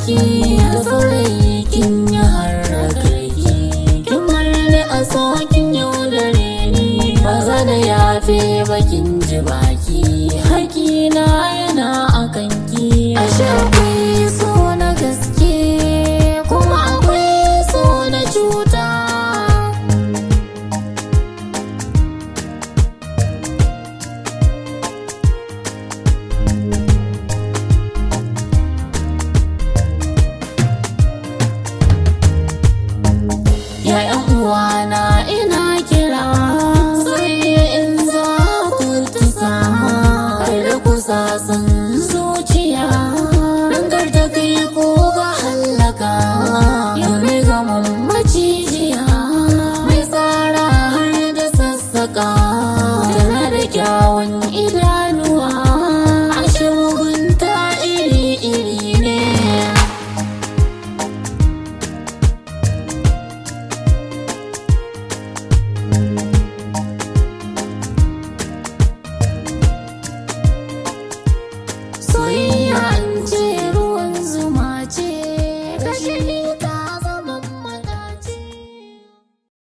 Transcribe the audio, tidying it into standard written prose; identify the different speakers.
Speaker 1: ki da saurayi kin yi harrakarki, kin marni a sokin yaudare ni, ba za da yafe ba kin ji baki, hakina yana a kanki. Ashe akwai so na gaske kuma akwai so na cuta. Ya'yan uwana ina kira sai in za ku tusa, kada ku sasan zuciya, dangar ta kai ko ga hallaka. Yau ne gaman macijiya mai tsara har da sassaka, tana da kyawun idanu.